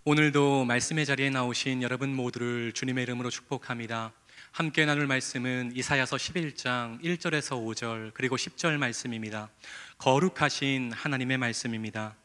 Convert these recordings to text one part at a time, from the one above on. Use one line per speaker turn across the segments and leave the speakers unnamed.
오늘도 말씀의 자리에 나오신 여러분 모두를 주님의 이름으로 축복합니다. 함께 나눌 말씀은 이사야서 11장 1절에서 5절 그리고 10절 말씀입니다. 거룩하신 하나님의 말씀입니다.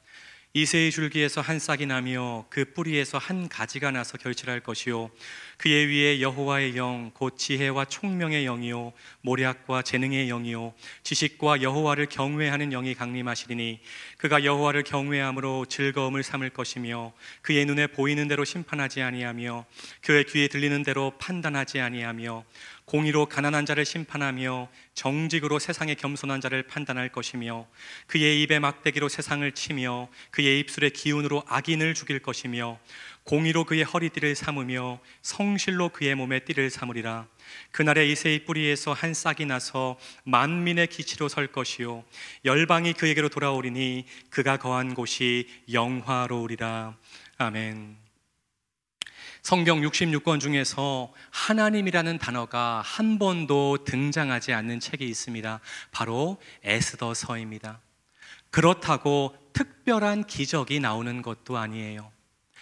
이새의 줄기에서 한 싹이 나며 그 뿌리에서 한 가지가 나서 결실할 것이요 그의 위에 여호와의 영 곧 지혜와 총명의 영이요 모략과 재능의 영이요 지식과 여호와를 경외하는 영이 강림하시리니 그가 여호와를 경외함으로 즐거움을 삼을 것이며 그의 눈에 보이는 대로 심판하지 아니하며 그의 귀에 들리는 대로 판단하지 아니하며 공의로 가난한 자를 심판하며 정직으로 세상에 겸손한 자를 판단할 것이며 그의 입에 막대기로 세상을 치며 그의 입술의 기운으로 악인을 죽일 것이며 공의로 그의 허리띠를 삼으며 성실로 그의 몸에 띠를 삼으리라. 그날에 이새의 뿌리에서 한 싹이 나서 만민의 기치로 설 것이요 열방이 그에게로 돌아오리니 그가 거한 곳이 영화로우리라. 아멘. 성경 66권 중에서 하나님이라는 단어가 한 번도 등장하지 않는 책이 있습니다. 바로 에스더서입니다. 그렇다고 특별한 기적이 나오는 것도 아니에요.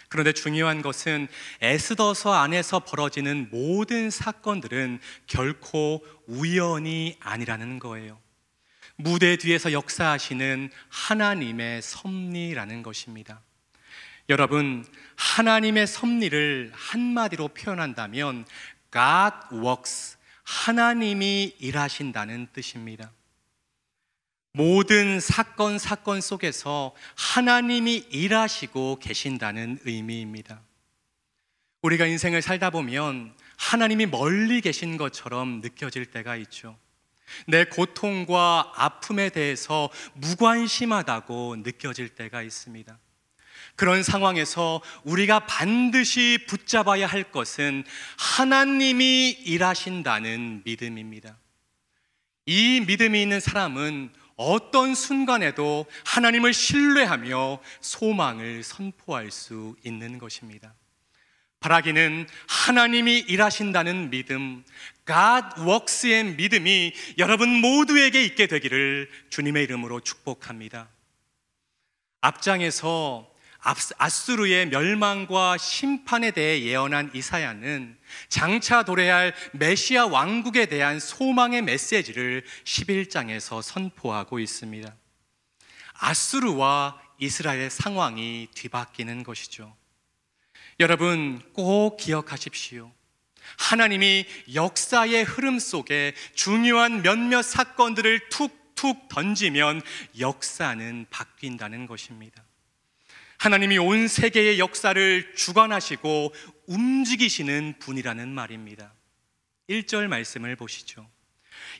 그런데 중요한 것은 에스더서 안에서 벌어지는 모든 사건들은 결코 우연이 아니라는 거예요. 무대 뒤에서 역사하시는 하나님의 섭리라는 것입니다. 여러분, 하나님의 섭리를 한마디로 표현한다면 God works, 하나님이 일하신다는 뜻입니다. 모든 사건 속에서 하나님이 일하시고 계신다는 의미입니다. 우리가 인생을 살다 보면 하나님이 멀리 계신 것처럼 느껴질 때가 있죠. 내 고통과 아픔에 대해서 무관심하다고 느껴질 때가 있습니다. 그런 상황에서 우리가 반드시 붙잡아야 할 것은 하나님이 일하신다는 믿음입니다. 이 믿음이 있는 사람은 어떤 순간에도 하나님을 신뢰하며 소망을 선포할 수 있는 것입니다. 바라기는 하나님이 일하신다는 믿음, God works의 믿음이 여러분 모두에게 있게 되기를 주님의 이름으로 축복합니다. 앞장에서 아수르의 멸망과 심판에 대해 예언한 이사야는 장차 도래할 메시아 왕국에 대한 소망의 메시지를 11장에서 선포하고 있습니다. 아수르와 이스라엘의 상황이 뒤바뀌는 것이죠. 여러분 꼭 기억하십시오. 하나님이 역사의 흐름 속에 중요한 몇몇 사건들을 툭툭 던지면 역사는 바뀐다는 것입니다. 하나님이 온 세계의 역사를 주관하시고 움직이시는 분이라는 말입니다. 1절 말씀을 보시죠.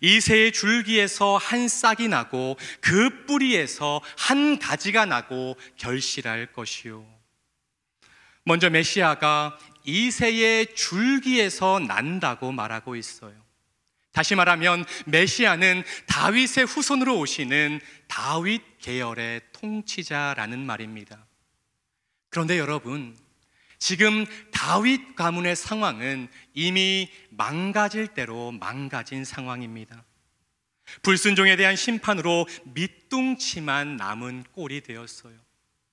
이새의 줄기에서 한 싹이 나고 그 뿌리에서 한 가지가 나고 결실할 것이요. 먼저 메시아가 이새의 줄기에서 난다고 말하고 있어요. 다시 말하면 메시아는 다윗의 후손으로 오시는 다윗 계열의 통치자라는 말입니다. 그런데 여러분, 지금 다윗 가문의 상황은 이미 망가질 대로 망가진 상황입니다. 불순종에 대한 심판으로 밑둥치만 남은 꼴이 되었어요.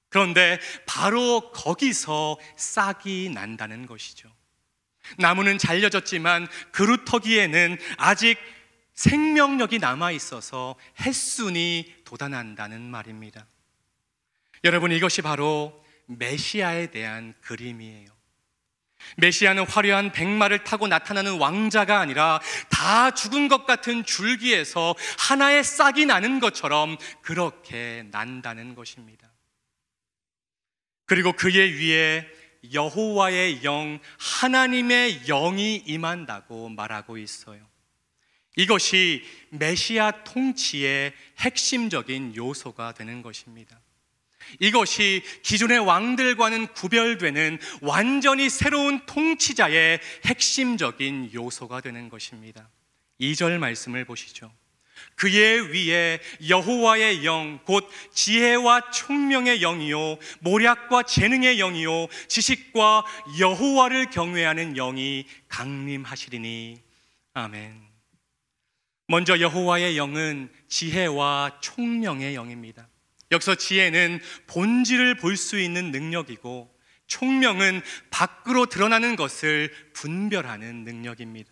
그런데 바로 거기서 싹이 난다는 것이죠. 나무는 잘려졌지만 그루터기에는 아직 생명력이 남아있어서 햇순이 돋아난다는 말입니다. 여러분, 이것이 바로 메시아에 대한 그림이에요. 메시아는 화려한 백마를 타고 나타나는 왕자가 아니라 다 죽은 것 같은 줄기에서 하나의 싹이 나는 것처럼 그렇게 난다는 것입니다. 그리고 그의 위에 여호와의 영, 하나님의 영이 임한다고 말하고 있어요. 이것이 메시아 통치의 핵심적인 요소가 되는 것입니다. 이것이 기존의 왕들과는 구별되는 완전히 새로운 통치자의 핵심적인 요소가 되는 것입니다. 2절 말씀을 보시죠. 그의 위에 여호와의 영, 곧 지혜와 총명의 영이요 모략과 재능의 영이요 지식과 여호와를 경외하는 영이 강림하시리니. 아멘. 먼저 여호와의 영은 지혜와 총명의 영입니다. 여기서 지혜는 본질을 볼 수 있는 능력이고, 총명은 밖으로 드러나는 것을 분별하는 능력입니다.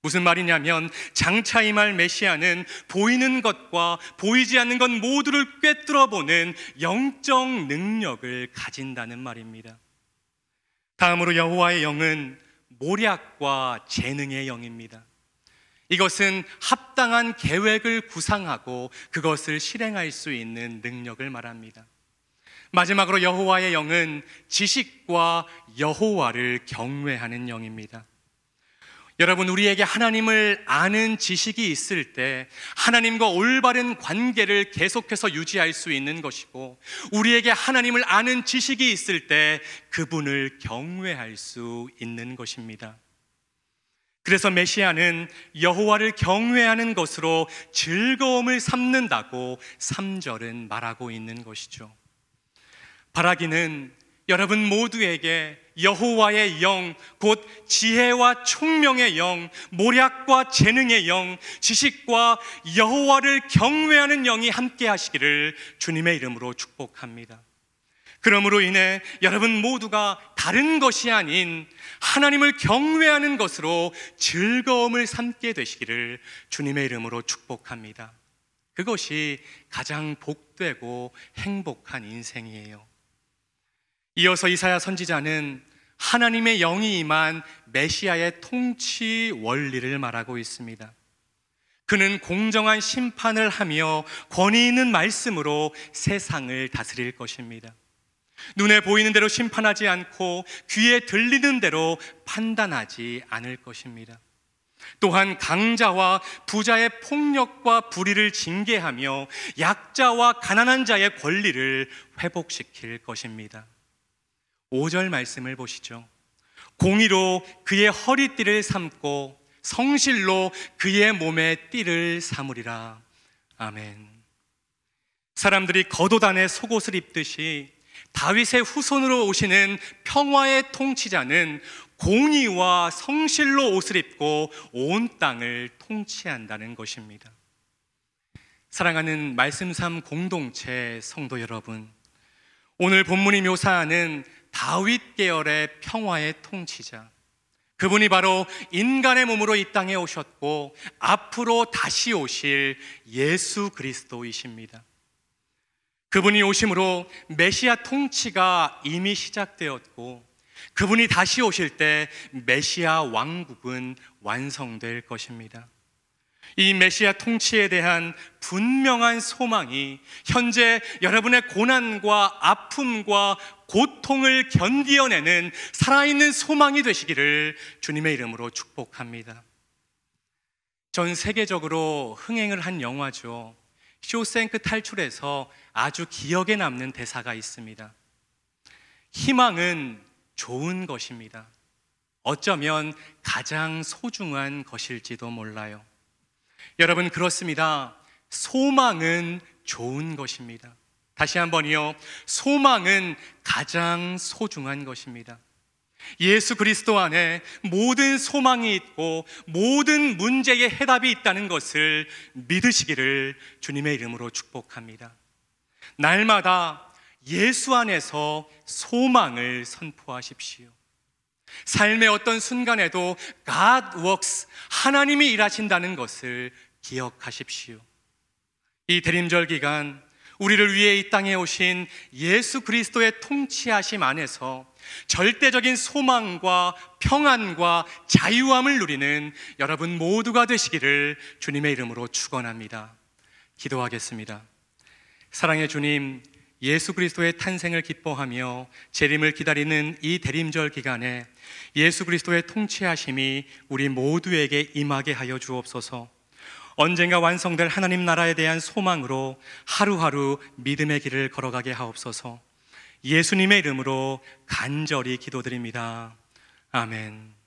무슨 말이냐면 장차 임할 메시아는 보이는 것과 보이지 않는 것 모두를 꿰뚫어보는 영적 능력을 가진다는 말입니다. 다음으로 여호와의 영은 모략과 재능의 영입니다. 이것은 합당한 계획을 구상하고 그것을 실행할 수 있는 능력을 말합니다. 마지막으로 여호와의 영은 지식과 여호와를 경외하는 영입니다. 여러분, 우리에게 하나님을 아는 지식이 있을 때 하나님과 올바른 관계를 계속해서 유지할 수 있는 것이고, 우리에게 하나님을 아는 지식이 있을 때 그분을 경외할 수 있는 것입니다. 그래서 메시아는 여호와를 경외하는 것으로 즐거움을 삼는다고 3절은 말하고 있는 것이죠. 바라기는 여러분 모두에게 여호와의 영, 곧 지혜와 총명의 영, 모략과 재능의 영, 지식과 여호와를 경외하는 영이 함께 하시기를 주님의 이름으로 축복합니다. 그러므로 인해 여러분 모두가 다른 것이 아닌 하나님을 경외하는 것으로 즐거움을 삼게 되시기를 주님의 이름으로 축복합니다. 그것이 가장 복되고 행복한 인생이에요. 이어서 이사야 선지자는 하나님의 영이 임한 메시아의 통치 원리를 말하고 있습니다. 그는 공정한 심판을 하며 권위 있는 말씀으로 세상을 다스릴 것입니다. 눈에 보이는 대로 심판하지 않고 귀에 들리는 대로 판단하지 않을 것입니다. 또한 강자와 부자의 폭력과 불의를 징계하며 약자와 가난한 자의 권리를 회복시킬 것입니다. 5절 말씀을 보시죠. 공의로 그의 허리띠를 삼고 성실로 그의 몸에 띠를 삼으리라. 아멘. 사람들이 겉옷 안에 속옷을 입듯이 다윗의 후손으로 오시는 평화의 통치자는 공의와 성실로 옷을 입고 온 땅을 통치한다는 것입니다. 사랑하는 말씀3 공동체 성도 여러분, 오늘 본문이 묘사하는 다윗 계열의 평화의 통치자, 그분이 바로 인간의 몸으로 이 땅에 오셨고 앞으로 다시 오실 예수 그리스도이십니다. 그분이 오심으로 메시아 통치가 이미 시작되었고, 그분이 다시 오실 때 메시아 왕국은 완성될 것입니다. 이 메시아 통치에 대한 분명한 소망이 현재 여러분의 고난과 아픔과 고통을 견디어내는 살아있는 소망이 되시기를 주님의 이름으로 축복합니다. 전 세계적으로 흥행을 한 영화죠. 쇼생크 탈출에서 아주 기억에 남는 대사가 있습니다. 희망은 좋은 것입니다. 어쩌면 가장 소중한 것일지도 몰라요. 여러분, 그렇습니다. 소망은 좋은 것입니다. 다시 한번요. 소망은 가장 소중한 것입니다. 예수 그리스도 안에 모든 소망이 있고 모든 문제의 해답이 있다는 것을 믿으시기를 주님의 이름으로 축복합니다. 날마다 예수 안에서 소망을 선포하십시오. 삶의 어떤 순간에도 God works, 하나님이 일하신다는 것을 기억하십시오. 이 대림절 기간 우리를 위해 이 땅에 오신 예수 그리스도의 통치하심 안에서 절대적인 소망과 평안과 자유함을 누리는 여러분 모두가 되시기를 주님의 이름으로 축원합니다. 기도하겠습니다. 사랑의 주님, 예수 그리스도의 탄생을 기뻐하며 재림을 기다리는 이 대림절 기간에 예수 그리스도의 통치하심이 우리 모두에게 임하게 하여 주옵소서. 언젠가 완성될 하나님 나라에 대한 소망으로 하루하루 믿음의 길을 걸어가게 하옵소서. 예수님의 이름으로 간절히 기도드립니다. 아멘.